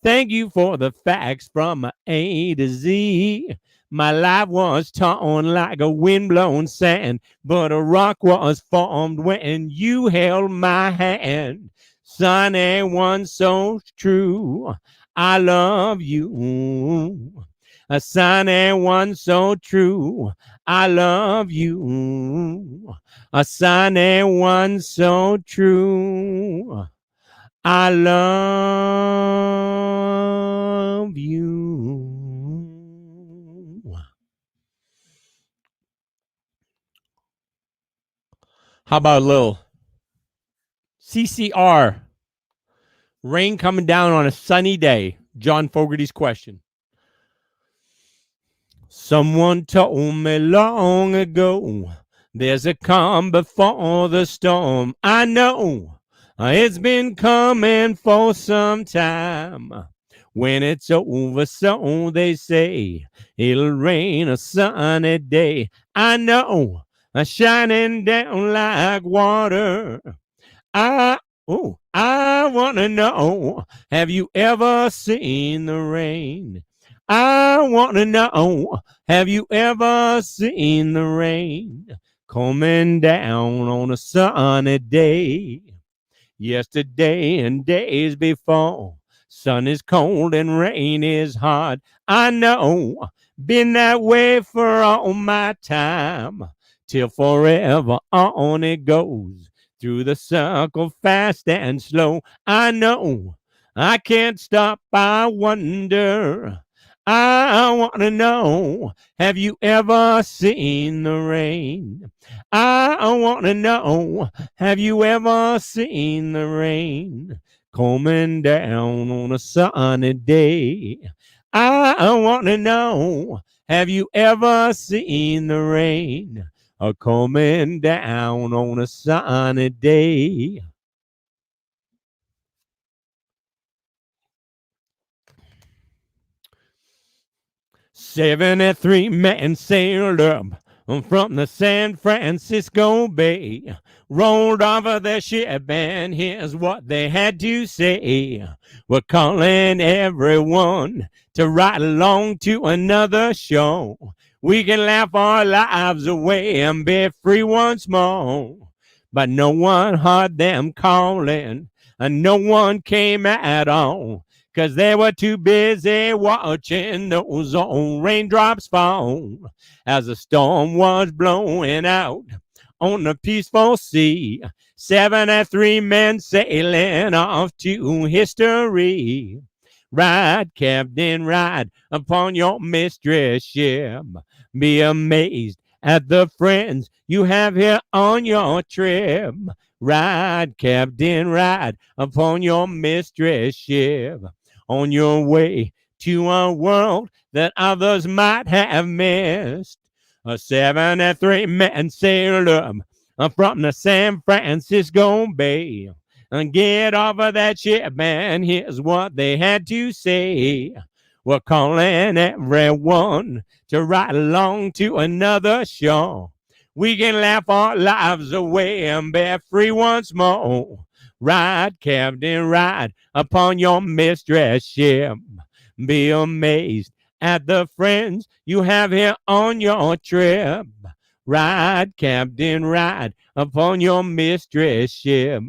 thank you for the facts from A to Z. My life was torn like a windblown sand, but a rock was formed when you held my hand. Sonny, one so true. I love you. A sunny one so true. I love you. A sunny one so true. I love you. How about a little CCR? Rain coming down on a sunny day. John Fogerty's question. Someone told me long ago, there's a calm before the storm. I know it's been coming for some time. When it's over, so they say, it'll rain a sunny day. I know, shining down like water. I want to know, have you ever seen the rain? I want to know, have you ever seen the rain coming down on a sunny day? Yesterday and days before, sun is cold and rain is hot. I know, been that way for all my time, till forever on it goes. Through the circle, fast and slow. I know, I can't stop, I wonder. I want to know, have you ever seen the rain? I want to know, have you ever seen the rain coming down on a sunny day? I want to know, have you ever seen the rain coming down on a sunny day? "73 men sailed up from the San Francisco Bay, rolled off of their ship, and here's what they had to say. We're calling everyone to ride along to another show. We can laugh our lives away and be free once more. but no one heard them calling, and no one came at all, 'cause they were too busy watching those old raindrops fall as the storm was blowing out on the peaceful sea. 73 men sailing off to history. Ride, Captain, ride upon your mistress ship. Be amazed at the friends you have here on your trip. Ride, Captain, ride upon your mistress ship. On your way to a world that others might have missed. A 73 men sailed up from the San Francisco Bay and get off of that ship, and here's what they had to say. We're calling everyone to ride along to another shore. We can laugh our lives away and be free once more. Ride, Captain, ride upon your mistress ship. Be amazed at the friends you have here on your trip. Ride, Captain, ride upon your mistress ship.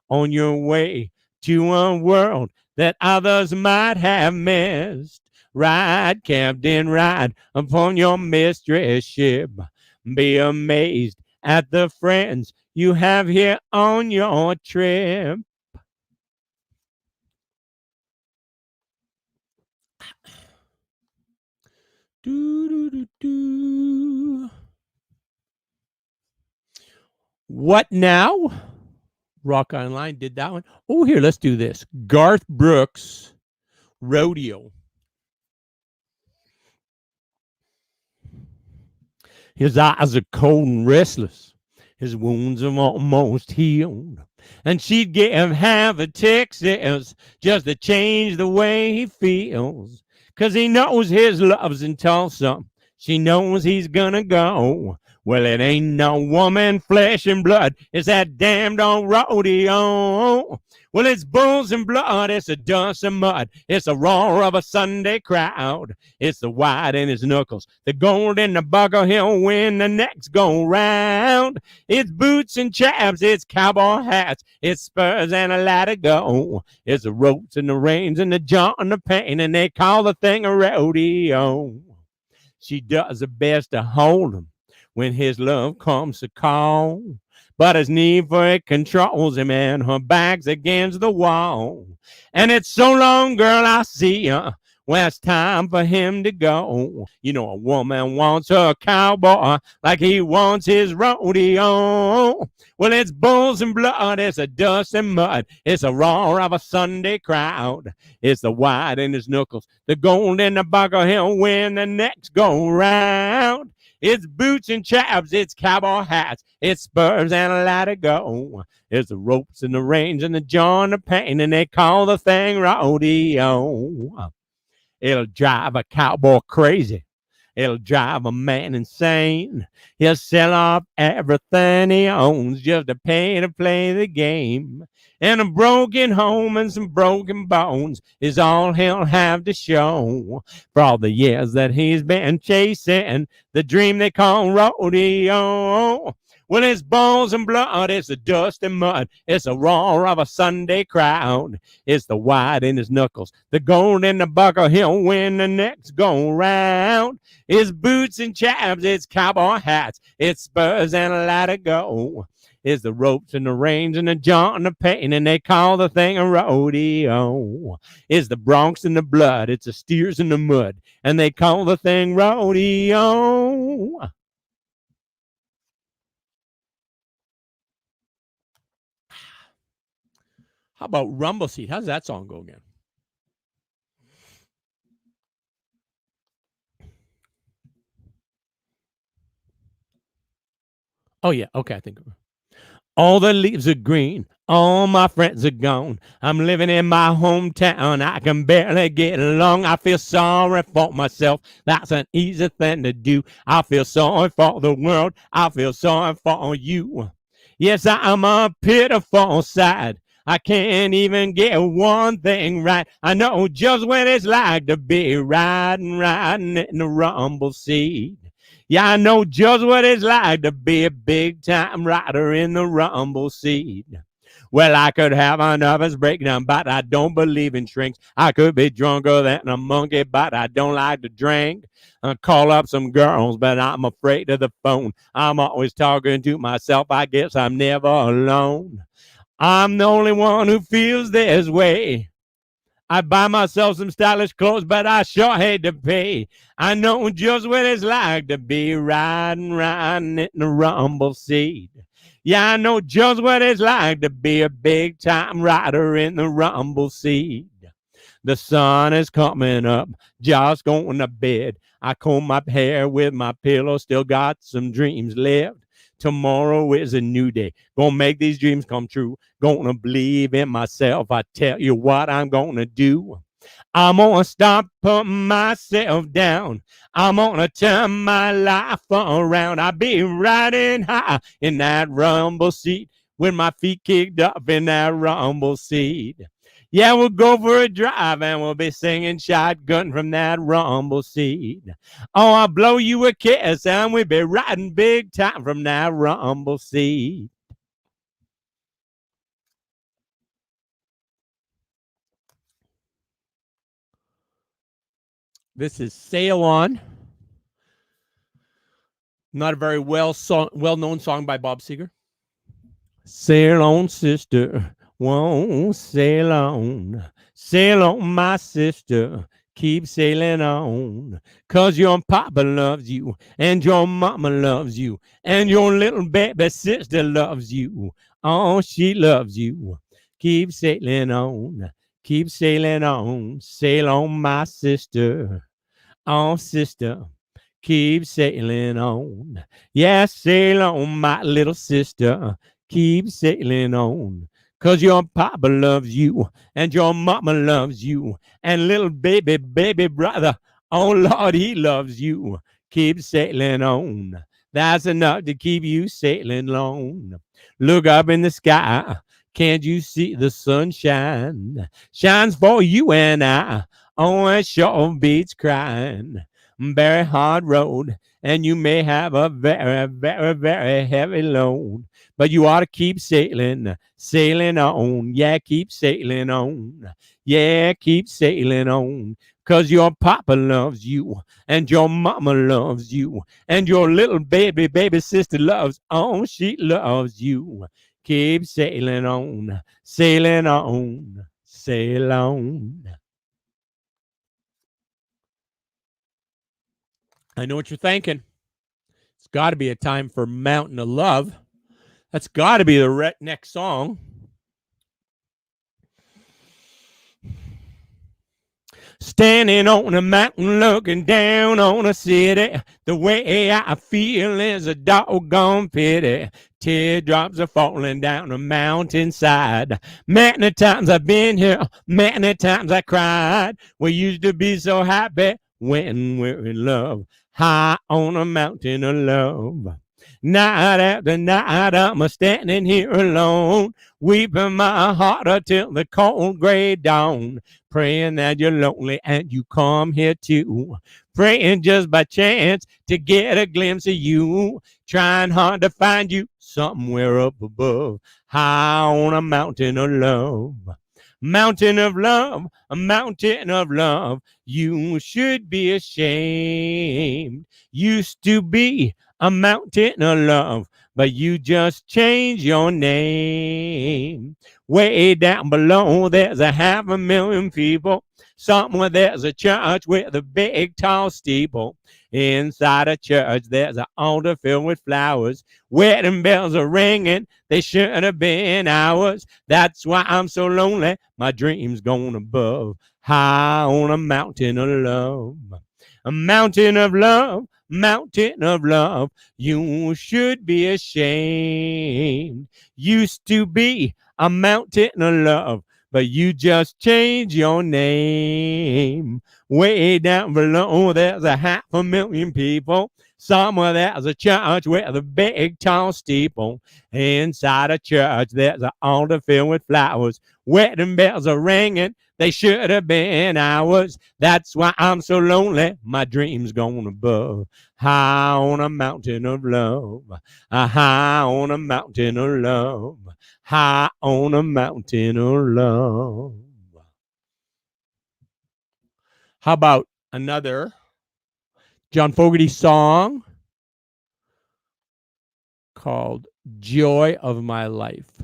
On your way to a world that others might have missed. Ride, Captain, ride upon your mistress ship. Be amazed at the friends you have here on your trip. Do, do, do, do. What now? Rock Online did that one. Oh, here, let's do this. Garth Brooks, Rodeo. His eyes are cold and restless. His wounds are almost healed. And she'd give half of Texas just to change the way he feels. 'Cause he knows his love's in Tulsa. She knows he's gonna go. Well, it ain't no woman, flesh and blood. It's that damned old rodeo. Well, it's bulls and blood. It's the dust and mud. It's the roar of a Sunday crowd. It's the white in his knuckles, the gold in the buckle he'll win the next go round. It's boots and chaps. It's cowboy hats. It's spurs and a ladder go. It's the ropes and the reins and the jaw and the pain, and they call the thing a rodeo. She does her best to hold him when his love comes to call. But his need for it controls him, and her back's against the wall. And it's so long, girl, I see ya. Well, it's time for him to go. You know, a woman wants her cowboy like he wants his rodeo. Well, it's bulls and blood, it's a dust and mud, it's a roar of a Sunday crowd. It's the white in his knuckles, the gold in the buckle he'll win the next go round. It's boots and chaps, it's cowboy hats, it's spurs and a ladder go. It's the ropes and the reins and the jaw and the pain, and they call the thing rodeo. It'll drive a cowboy crazy. It'll drive a man insane. He'll sell off everything he owns just to pay to play the game. And a broken home and some broken bones is all he'll have to show for all the years that he's been chasing the dream they call rodeo. Well, it's balls and blood, it's the dust and mud, it's the roar of a Sunday crowd. It's the white in his knuckles, the gold in the buckle he'll win the next go round. It's boots and chaps, it's cowboy hats, it's spurs and a ladder go. It's the ropes and the reins and the jaw and the pain, and they call the thing a rodeo. It's the broncs and the blood, it's the steers in the mud, and they call the thing rodeo. How about Rumble Seat? How's that song go again? Oh, yeah. Okay, I think. All the leaves are green. All my friends are gone. I'm living in my hometown. I can barely get along. I feel sorry for myself. That's an easy thing to do. I feel sorry for the world. I feel sorry for you. Yes, I'm a pitiful sight. I can't even get one thing right. I know just what it's like to be riding in the rumble seat. Yeah, I know just what it's like to be a big time rider in the rumble seat. Well, I could have a nervous breakdown, but I don't believe in shrinks. I could be drunker than a monkey, but I don't like to drink. I call up some girls, but I'm afraid of the phone. I'm always talking to myself. I guess I'm never alone. I'm the only one who feels this way. I buy myself some stylish clothes, but I sure hate to pay. I know just what it's like to be riding in the rumble seat. Yeah, I know just what it's like to be a big time rider in the rumble seat. The sun is coming up, just going to bed. I comb my hair with my pillow, still got some dreams left. Tomorrow is a new day. Gonna make these dreams come true. Gonna believe in myself. I tell you what I'm gonna do. I'm gonna stop putting myself down. I'm gonna turn my life around. I'll be riding high in that rumble seat with my feet kicked up in that rumble seat. Yeah, we'll go for a drive and we'll be singing shotgun from that rumble seat. Oh, I'll blow you a kiss and we'll be riding big time from that rumble seat. This is Sail On. Not a very well-known song by Bob Seger. Sail on, sister, won't sail on. Sail on, my sister, keep sailing on. 'Cause your papa loves you, and your mama loves you, and your little baby sister loves you. Oh, she loves you. Keep sailing on, keep sailing on. Sail on, my sister. Oh, sister, keep sailing on. Yeah, sail on, my little sister. Keep sailing on. 'Cause your papa loves you, and your mama loves you, and little baby brother, oh Lord, he loves you. Keep sailing on. That's enough to keep you sailing on. Look up in the sky. Can't you see the sunshine? Shines for you and I. Oh, it sure beats crying. Very hard road, and you may have a very heavy load. But you ought to keep sailing, sailing on. Yeah, keep sailing on. Yeah, keep sailing on. 'Cause your papa loves you, and your mama loves you, and your little baby sister loves, oh, she loves you. Keep sailing on, sailing on, sail on. I know what you're thinking. It's got to be a time for Mountain of Love. That's got to be the next song. Standing on a mountain looking down on a city. The way I feel is a doggone pity. Teardrops are falling down the mountainside. Many times I've been here, many times I cried. We used to be so happy when we're in love. High on a mountain of love. Night after night, I'm standing here alone, weeping my heart until the cold gray dawn, praying that you're lonely and you come here too, praying just by chance to get a glimpse of you, trying hard to find you somewhere up above, high on a mountain of love. Mountain of love, a mountain of love, you should be ashamed. Used to be a mountain of love, but you just changed your name. Way down below, there's a 500,000 people. Somewhere there's a church with a big tall steeple. Inside a church, there's an altar filled with flowers. Wedding bells are ringing, they should have been ours. That's why I'm so lonely, my dreams gone above, high on a mountain of love. A mountain of love, mountain of love, you should be ashamed. Used to be a mountain of love, but you just changed your name. Way down below, there's a 500,000 people. Somewhere there's a church with a big tall steeple. Inside a church there's an altar filled with flowers. Wedding bells are ringing. They should have been ours. That's why I'm so lonely. My dreams gone above. High on a mountain of love. High on a mountain of love. High on a mountain of love. How about another John Fogerty song called Joy of My Life?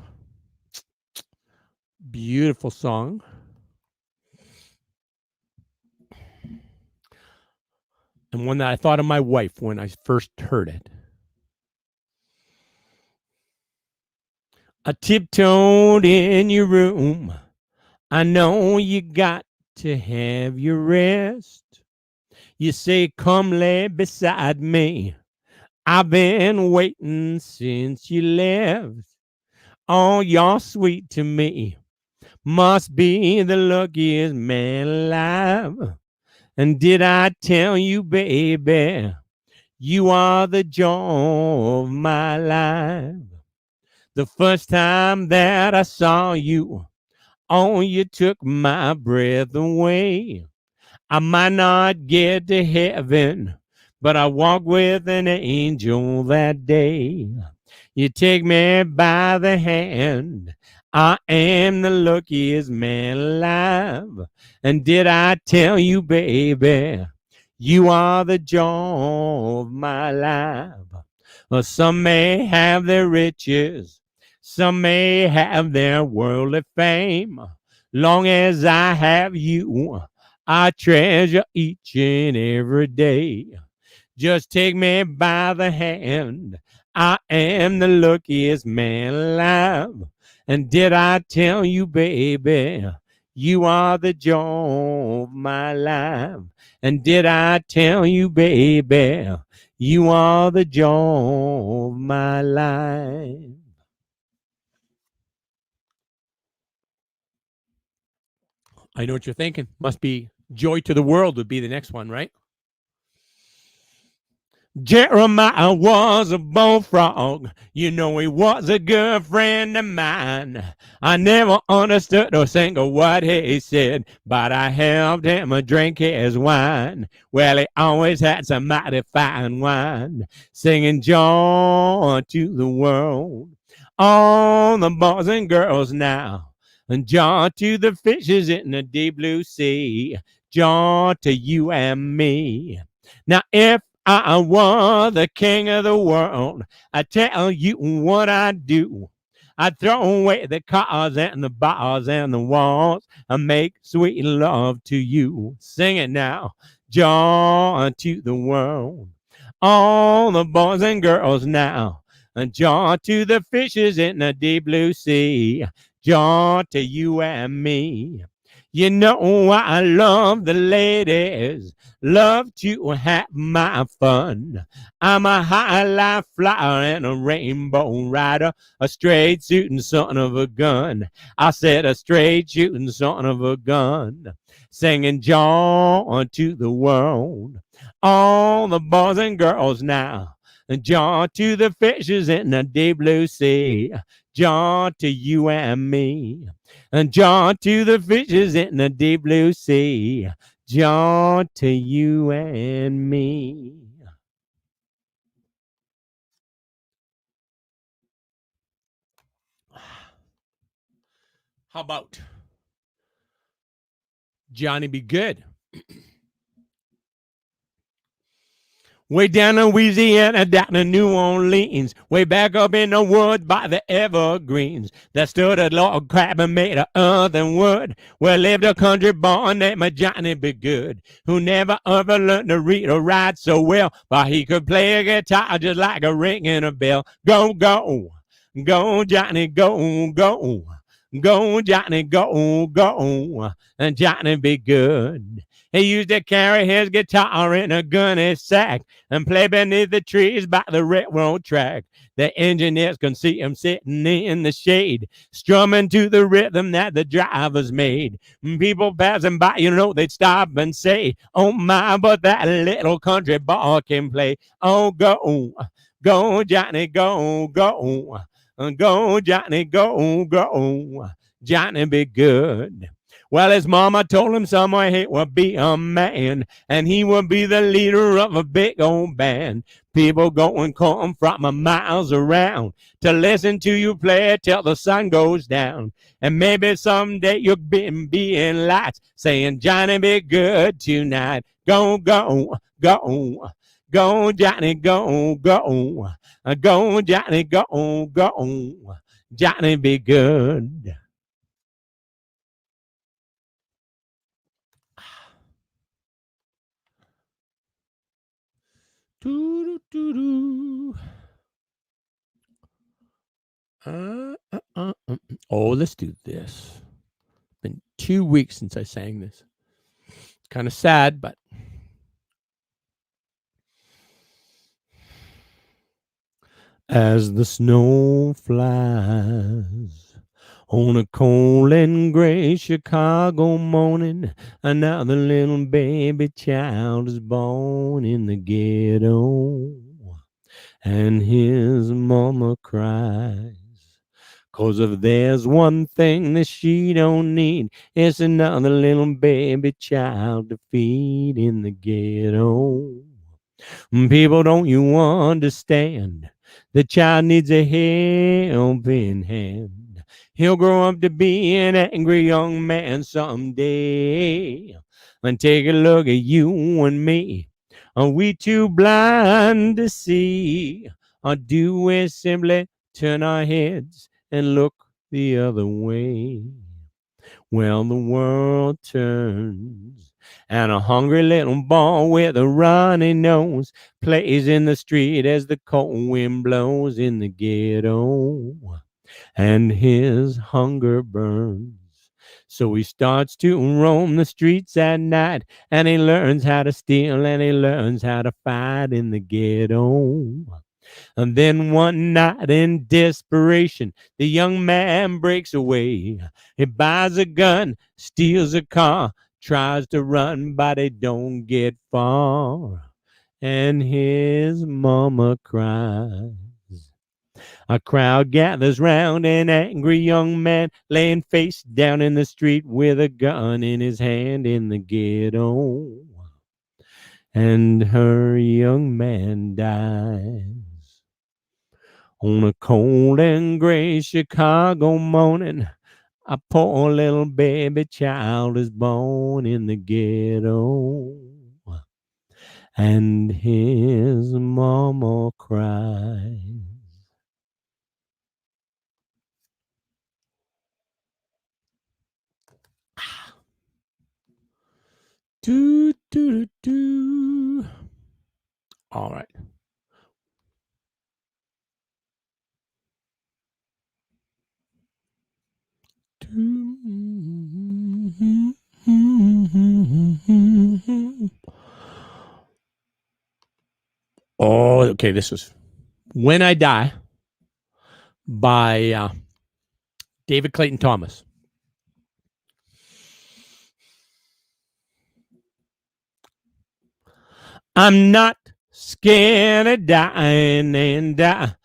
Beautiful song. And one that I thought of my wife when I first heard it. I tiptoed in your room. I know you got to have your rest. You say, come lay beside me. I've been waiting since you left. Oh, you're sweet to me. Must be the luckiest man alive. And did I tell you, baby, you are the joy of my life. The first time that I saw you, oh, you took my breath away. I might not get to heaven, but I walked with an angel that day. You take me by the hand. I am the luckiest man alive. And did I tell you, baby, you are the joy of my life. Well, some may have their riches. Some may have their worldly fame. Long as I have you, I treasure each and every day. Just take me by the hand. I am the luckiest man alive. And did I tell you, baby, you are the joy of my life. And did I tell you, baby, you are the joy of my life. I know what you're thinking. Must be Joy to the World would be the next one, right? Jeremiah was a bullfrog. You know he was a good friend of mine. I never understood a single word he said, but I helped him drink his wine. Well, he always had some mighty fine wine, singing joy to the world. All the boys and girls now, and joy to the fishes in the deep blue sea, joy to you and me. Now, if I was the king of the world, I tell you what I'd do. I'd throw away the cars and the bars and the walls and make sweet love to you. Sing it now. Joy to the world. All the boys and girls now. And joy to the fishes in the deep blue sea. Joy to you and me. You know I love the ladies, love to have my fun. I'm a high life flyer and a rainbow rider, a straight shooting son of a gun. I said a straight shooting son of a gun, singing joy to the world. All the boys and girls now, and joy to the fishes in the deep blue sea, joy to you and me. And joy to the fishes in the deep blue sea, joy to you and me. How about Johnny Be Good? Way down in Louisiana, down in New Orleans, way back up in the woods by the evergreens, there stood a log cabin made of earth and wood, where lived a country boy named Johnny Be Good, who never ever learned to read or write so well, but he could play a guitar just like a ringing a bell. Go, go, go, Johnny, go, go. Go, Johnny, go, go, and Johnny be good. He used to carry his guitar in a gunny sack and play beneath the trees by the railroad track. The engineers can see him sitting in the shade, strumming to the rhythm that the drivers made. People passing by, they'd stop and say, "Oh my, but that little country boy can play." Oh, go, go, Johnny, go, go. Go, Johnny, go, go. Johnny be good. Well, his mama told him somewhere he would be a man, and he would be the leader of a big old band. People go and come from miles around to listen to you play till the sun goes down. And maybe someday you'll be in lights saying, "Johnny, be good tonight." Go, go, go. Go, Johnny, go, go. Go, Johnny, go, go. Johnny, be good. Oh, let's do this. It's been 2 weeks since I sang this. It's kind of sad, but as the snow flies on a cold and gray Chicago morning, another little baby child is born in the ghetto, and his mama cries. 'Cause if there's one thing that she don't need, it's another little baby child to feed in the ghetto. People, don't you understand? The child needs a helping hand. He'll grow up to be an angry young man someday. And take a look at you and me. Are we too blind to see? Or do we simply turn our heads and look the other way? Well, the world turns, and a hungry little boy with a runny nose plays in the street as the cold wind blows in the ghetto, and his hunger burns. So he starts to roam the streets at night, and he learns how to steal, and he learns how to fight in the ghetto. And then one night in desperation, the young man breaks away. He buys a gun, steals a car, tries to run, but he don't get far. And his mama cries. A crowd gathers round an angry young man laying face down in the street with a gun in his hand in the ghetto. And her young man dies. On a cold and gray Chicago morning, a poor little baby child is born in the ghetto, and his mama cries. Do, do, do, do. All right. Oh, okay. This is When I Die by David Clayton Thomas. I'm not scared of dying, and I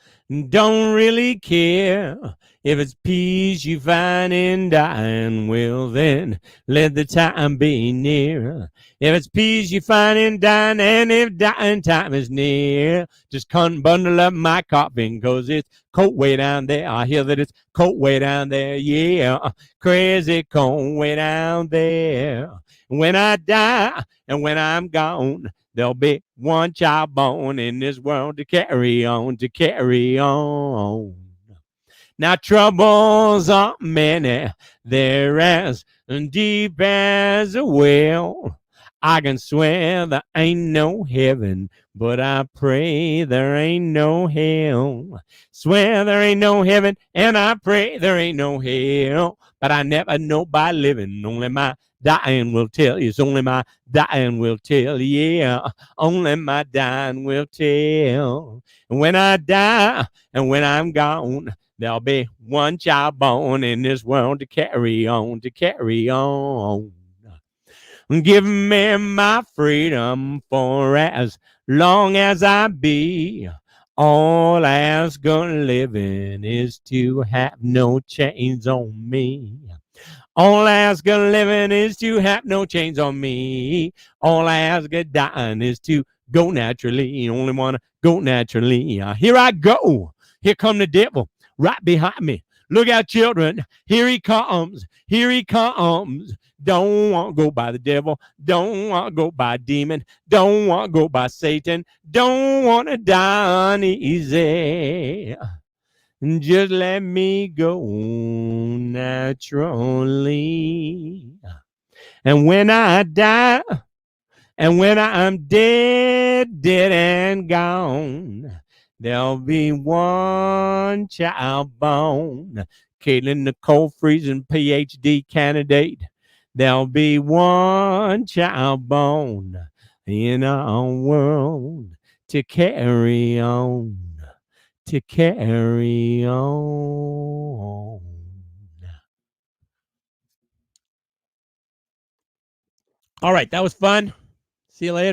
don't really care. If it's peace you find in dying, well then let the time be near. If it's peace you find in dying, and if dying time is near, just come bundle up my coffin, 'cause it's cold way down there. I hear that it's cold way down there, yeah, crazy cold way down there. When I die and when I'm gone, there'll be one child born in this world to carry on, to carry on. Now troubles are many, they're as deep as a well. I can swear there ain't no heaven, but I pray there ain't no hell. Swear there ain't no heaven, and I pray there ain't no hell. But I never know by living, only my dying will tell. It's only my dying will tell, yeah. Only my dying will tell. And when I die and when I'm gone, there'll be one child born in this world to carry on, to carry on. Give me my freedom for as long as I be. All I ask of living is to have no chains on me. All I ask of living is to have no chains on me. All I ask of dying is to go naturally. Only want to go naturally. Here I go. Here come the devil right behind me. Look out, children. Here he comes. Here he comes. Don't want to go by the devil. Don't want to go by demon. Don't want to go by Satan. Don't want to die uneasy. Just let me go naturally. And when I die, and when I'm dead, dead and gone, there'll be one child born. Caitlin Nicole Friesen, PhD candidate. There'll be one child born in our world to carry on, to carry on. All right, that was fun. See you later.